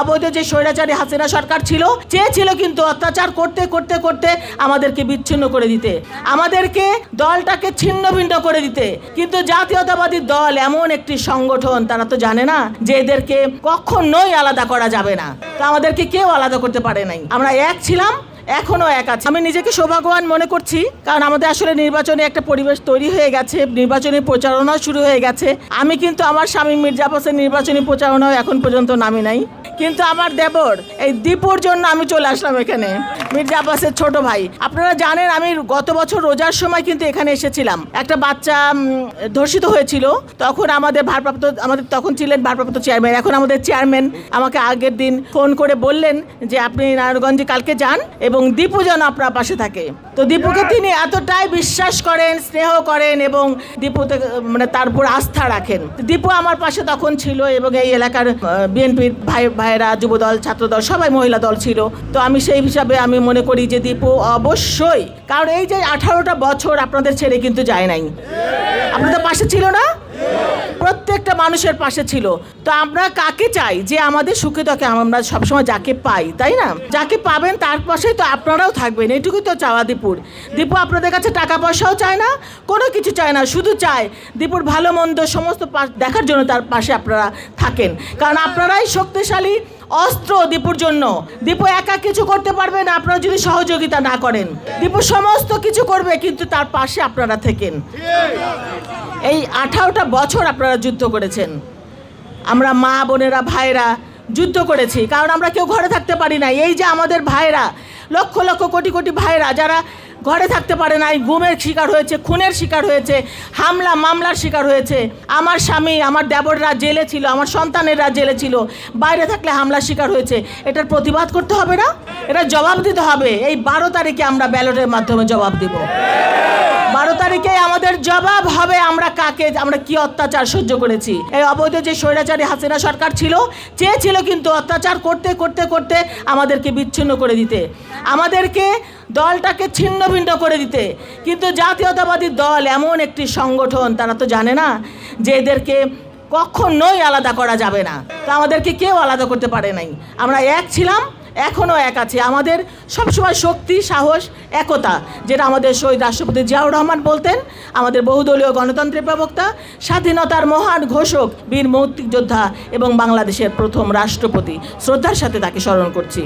অবৈধ যে স্বৈরাচারী হাসিনা সরকার ছিল, চেয়েছিল কিন্তু অত্যাচার করতে করতে করতে আমাদেরকে বিচ্ছিন্ন করে দিতে, আমাদেরকে দলটাকে ছিন্ন ভিন্ন করে দিতে। কিন্তু জাতীয়তাবাদী দল এমন একটি সংগঠন, তারা তো জানে না যে এদেরকে কখনোই আলাদা করা যাবে না। তো আমাদেরকে কেউ আলাদা করতে পারে নাই। আমরা এক ছিলাম, এখনো এক আছে। আমি নিজেকে সৌভাগ্যবান মনে করছি, কারণ আমাদের আসলে নির্বাচনে একটা পরিবেশ তৈরি হয়ে গেছে, নির্বাচনী প্রচারণা শুরু হয়ে গেছে। আমি কিন্তু আমার স্বামী মির্জা আব্বাসের নির্বাচনী প্রচারণাও এখন পর্যন্ত নামি নাই, কিন্তু আমার দেবর এই দীপুর জন্য আমি চলে আসলাম এখানে, মির্জা আব্বাসের ছোট ভাই। আপনারা জানেন আমি গত বছর রোজার সময় কিন্তু এখানে এসেছিলাম। একটা বাচ্চা ধর্ষিত হয়েছিল, তখন আমাদের তখন ছিলেন ভারপ্রাপ্ত চেয়ারম্যান, এখন আমাদের চেয়ারম্যান আমাকে আগের দিন ফোন করে বললেন যে আপনি নারায়ণগঞ্জে কালকে যান এবং দীপু যেন আপনার পাশে থাকে। তো দীপুকে তিনি এতটাই বিশ্বাস করেন, স্নেহ করেন এবং দীপুতে তার উপর আস্থা রাখেন। দীপু আমার পাশে তখন ছিল এবং এই এলাকার বিএনপির ভাইয়েরা, যুবদল, ছাত্রদল, সবাই মহিলা দল ছিল। তো আমি সেই হিসাবে আমি মনে করি যে দীপু অবশ্যই, কারণ এই যে 18টা বছর আপনাদের ছেড়ে কিন্তু যায় নাই, আপনাদের পাশে ছিল না, প্রত্যেকটা মানুষের পাশে ছিল। তো আমরা কাকে চাই? যে আমাদের সুখে দুঃখে আমরা সবসময় যাকে পাই, তাই না? যাকে পাবেন তার পাশেই তো আপনারাও থাকবেন, এটুকুই তো চাওয়া দীপুর। দীপু আপনাদের কাছে টাকা পয়সাও চায় না, কোনো কিছু চায় না, শুধু চায় দীপুর ভালো মন্দ সমস্ত দেখার জন্য তার পাশে আপনারা থাকেন, কারণ আপনারাই শক্তিশালী অস্ত্র দীপুর জন্য। দীপু একা কিছু করতে পারবে না আপনারা যদি সহযোগিতা না করেন। দীপু সমস্ত কিছু করবে, কিন্তু তার পাশে আপনারা থেকেন। এই 18টা বছর আপনারা যুদ্ধ করেছেন, আমরা মা বোনেরা ভাইরা যুদ্ধ করেছি, কারণ আমরা কেউ ঘরে থাকতে পারি না। এই যে আমাদের ভাইরা, লক্ষ লক্ষ কোটি কোটি ভাইরা যারা ঘরে থাকতে পারে না, গুমের শিকার হয়েছে, খুনের শিকার হয়েছে, হামলা মামলার শিকার হয়েছে। আমার স্বামী, আমার দেবররা জেলে ছিল, আমার সন্তানেরা জেলে ছিল, বাইরে থাকলে হামলার শিকার হয়েছে। এটার প্রতিবাদ করতে হবে না? এটা জবাব দিতে হবে। এই 12 তারিখে আমরা ব্যালটের মাধ্যমে জবাব দিব। 12 তারিখে আমাদের জবাব হবে আমরা কি অত্যাচার সহ্য করেছি। এই অবৈধ যে স্বৈরাচারী হাসিনা সরকার ছিল, চেয়েছিল কিন্তু অত্যাচার করতে করতে করতে আমাদেরকে বিচ্ছিন্ন করে দিতে, আমাদেরকে দলটাকে ছিন্ন ভিন্ন করে দিতে। কিন্তু জাতীয়তাবাদী দল এমন একটি সংগঠন, তারা তো জানে না যে এদেরকে কখনোই আলাদা করা যাবে না। তো আমাদেরকে কেউ আলাদা করতে পারে নাই। আমরা এক ছিলাম, এখনো এক আছে। আমাদের সবসময় শক্তি, সাহস, একতা, যেটা আমাদের শহীদ রাষ্ট্রপতি জিয়াউর রহমান বলতেন, আমাদের বহুদলীয় গণতন্ত্রের প্রবক্তা, স্বাধীনতার মহান ঘোষক, বীর মুক্তিযোদ্ধা এবং বাংলাদেশের প্রথম রাষ্ট্রপতি। শ্রদ্ধার সাথে তাকে স্মরণ করছি।